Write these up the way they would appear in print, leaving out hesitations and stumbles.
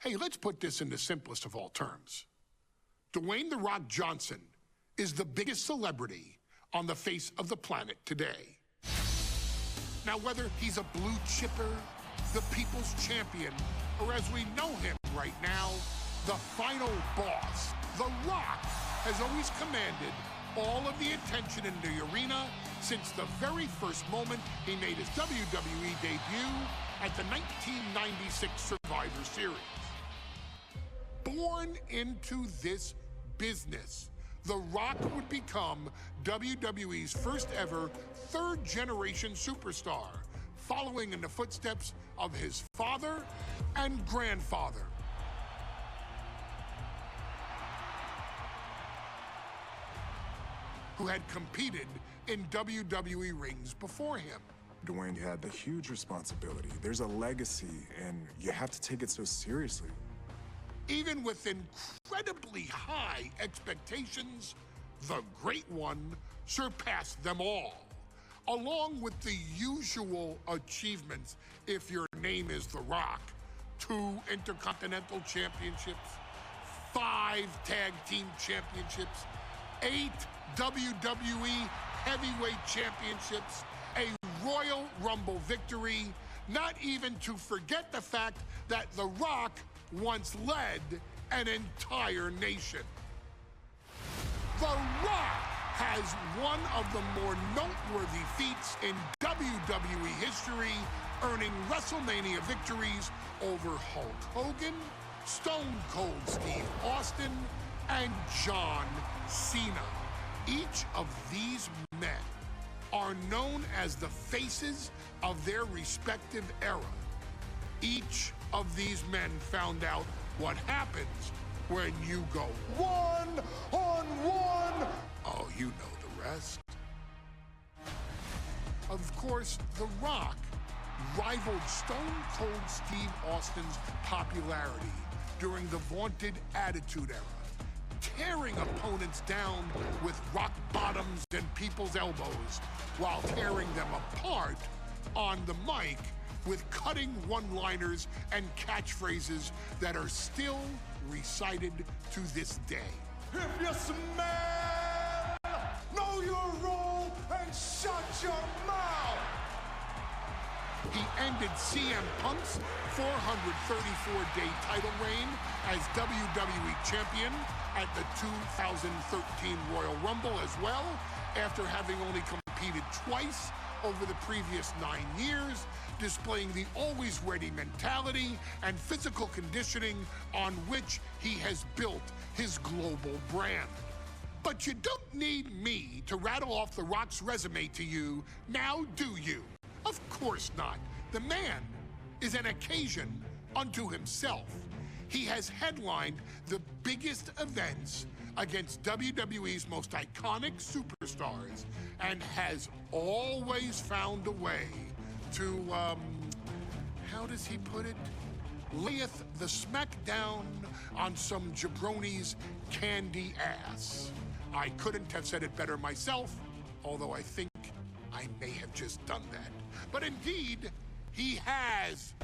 Hey, let's put this in the simplest of all terms. Dwayne "The Rock" Johnson is the biggest celebrity on the face of the planet today. Now, whether he's a blue chipper, the people's champion, or as we know him right now, the final boss, The Rock has always commanded all of the attention in the arena since the very first moment he made his WWE debut at the 1996 Survivor Series. Born into this business, The Rock would become WWE's first ever third-generation superstar, following in the footsteps of his father and grandfather. Who had competed in WWE rings before him. Dwayne, you had the huge responsibility. There's a legacy, and you have to take it so seriously. Even with incredibly high expectations, the Great One surpassed them all, along with the usual achievements if your name is The Rock. 2 Intercontinental Championships, 5 Tag Team Championships, 8 WWE Heavyweight Championships, a Royal Rumble victory, not even to forget the fact that The Rock once led an entire nation. The Rock has one of the more noteworthy feats in WWE history, earning WrestleMania victories over Hulk Hogan, Stone Cold Steve Austin, and John Cena. Each of these men are known as the faces of their respective era. Each of these men found out what happens when you go one-on-one. Oh, you know the rest. Of course, The Rock rivaled Stone Cold Steve Austin's popularity during the vaunted Attitude Era, tearing opponents down with rock bottoms and people's elbows while tearing them apart on the mic with cutting one-liners and catchphrases that are still recited to this day. If you smell, know your role and shut your mouth. He ended CM Punk's 434-day title reign as WWE Champion at the 2013 Royal Rumble as well, after having only competed twice over the previous 9 years, displaying the always-ready mentality and physical conditioning on which he has built his global brand. But you don't need me to rattle off The Rock's resume to you, now do you? Of course not. The man is an occasion unto himself. He has headlined the biggest events against WWE's most iconic superstars and has always found a way to, how does he put it? Layeth the smackdown on some jabroni's candy ass. I couldn't have said it better myself, although I think I may have just done that. But indeed, he has.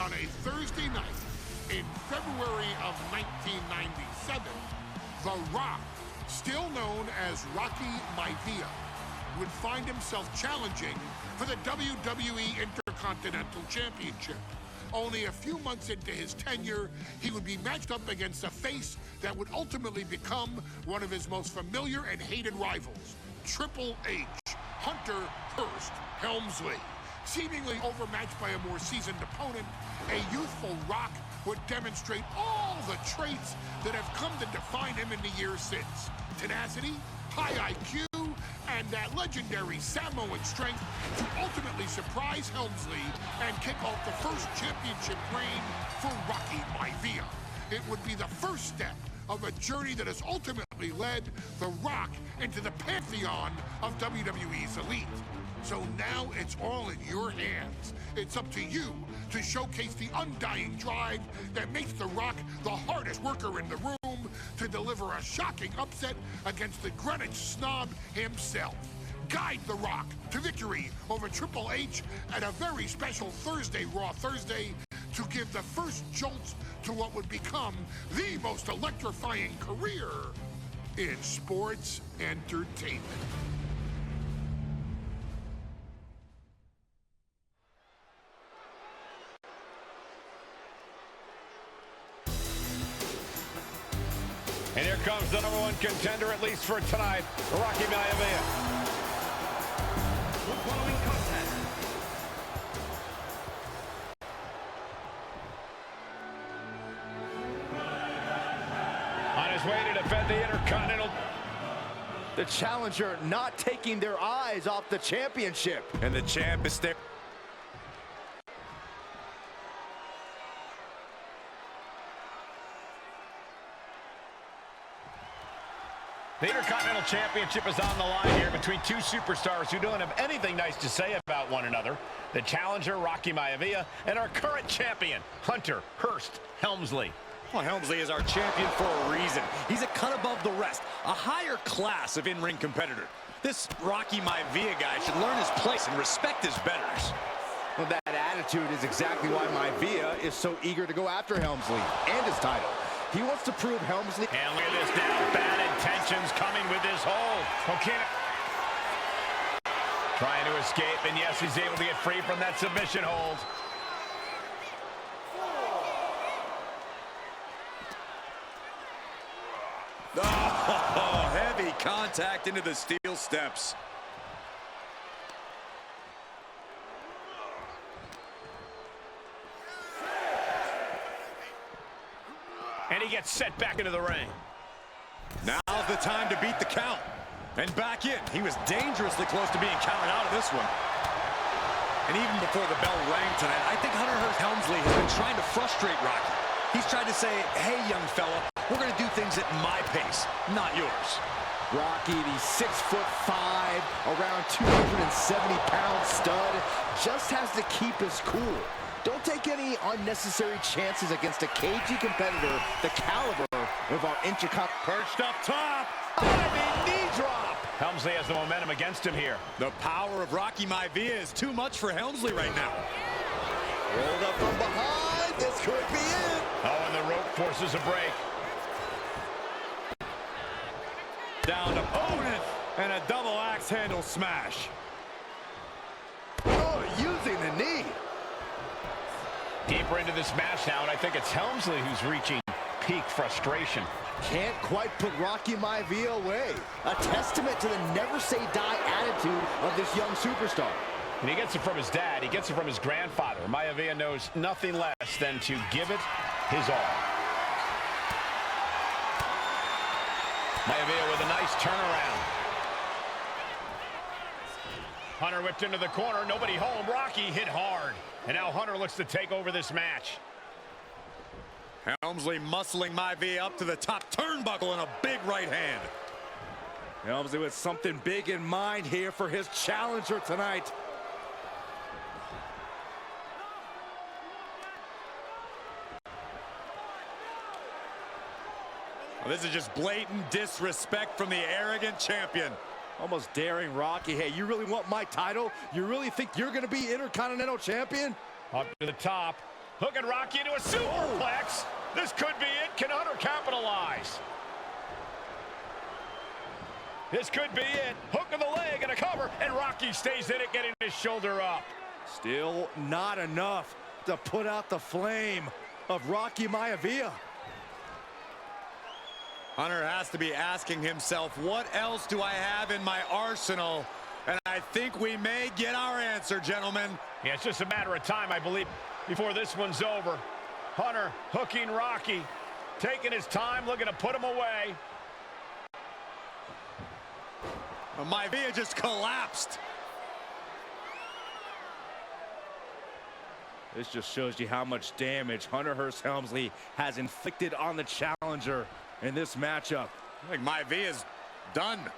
On a Thursday night in February of 1997, The Rock, still known as Rocky Maivia, would find himself challenging for the WWE Intercontinental Championship. Only a few months into his tenure, he would be matched up against a face that would ultimately become one of his most familiar and hated rivals, Triple H, Hunter Hearst Helmsley. Seemingly overmatched by a more seasoned opponent, a youthful Rock would demonstrate all the traits that have come to define him in the years since. Tenacity, high IQ, and that legendary Samoan strength to ultimately surprise Helmsley and kick off the first championship reign for Rocky Maivia. It would be the first step of a journey that has ultimately led The Rock into the pantheon of WWE's elite. So now it's all in your hands. It's up to you to showcase the undying drive that makes The Rock the hardest worker in the room to deliver a shocking upset against the Greenwich snob himself. Guide The Rock to victory over Triple H at a very special Thursday Raw Thursday to give the first jolts to what would become the most electrifying career in sports entertainment. And here comes the #1 contender, at least for tonight, Rocky Maivia. The following contest. On his way to defend the Intercontinental. The challenger not taking their eyes off the championship. And the champ is there. The Intercontinental Championship is on the line here between two superstars who don't have anything nice to say about one another. The challenger, Rocky Maivia, and our current champion, Hunter Hearst Helmsley. Well, Helmsley is our champion for a reason. He's a cut above the rest, a higher class of in-ring competitor. This Rocky Maivia guy should learn his place and respect his betters. Well, that attitude is exactly why Maivia is so eager to go after Helmsley and his title. He wants to prove Helmsley. And look at this now, bad intentions coming with this hold. Okay. Trying to escape, and yes, he's able to get free from that submission hold. Oh, heavy contact into the steel steps. And he gets set back into the ring. Now's the time to beat the count. And back in. He was dangerously close to being counted out of this one. And even before the bell rang tonight, I think Hunter Hearst Helmsley has been trying to frustrate Rocky. He's tried to say, hey, young fella, we're going to do things at my pace, not yours. Rocky, the 6'5", around 270-pound stud, just has to keep his cool. Don't take any unnecessary chances against a cagey competitor the caliber of our Intercontinental. Perched up top. Knee drop. Helmsley has the momentum against him here. The power of Rocky Maivia is too much for Helmsley right now. Rolled up from behind. This could be it. Oh, and the rope forces a break. Down to opponent and a double axe handle smash. Oh, using the knee. Deeper into this match now, and I think it's Helmsley who's reaching peak frustration. Can't quite put Rocky Maivia away. A testament to the never-say-die attitude of this young superstar. And he gets it from his dad. He gets it from his grandfather. Maivia knows nothing less than to give it his all. Maivia with a nice turnaround. Hunter whipped into the corner. Nobody home. Rocky hit hard. And now Hunter looks to take over this match. Helmsley muscling Maivia up to the top turnbuckle and a big right hand. Helmsley with something big in mind here for his challenger tonight. Well, this is just blatant disrespect from the arrogant champion. Almost daring Rocky. Hey, you really want my title? You really think you're going to be Intercontinental Champion? Up to the top. Hooking Rocky into a superplex. This could be it. Can Hunter capitalize? This could be it. Hook of the leg and a cover. And Rocky stays in it, getting his shoulder up. Still not enough to put out the flame of Rocky Maivia. Hunter has to be asking himself, what else do I have in my arsenal? And I think we may get our answer, gentlemen. Yeah, it's just a matter of time, I believe, before this one's over. Hunter hooking Rocky, taking his time, looking to put him away. Well, Maivia just collapsed. This just shows you how much damage Hunter Hearst Helmsley has inflicted on the challenger in this matchup. I think Maivia's done. The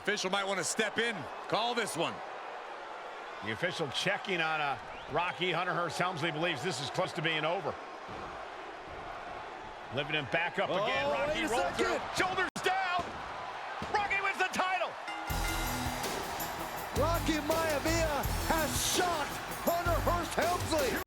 official might want to step in, call this one. The official checking on Rocky. Hunter Hearst Helmsley believes this is close to being over. Lifting him back up again. Rocky rolls through. Shoulders down. Rocky wins the title. Rocky Maivia has shocked Hunter Hearst Helmsley.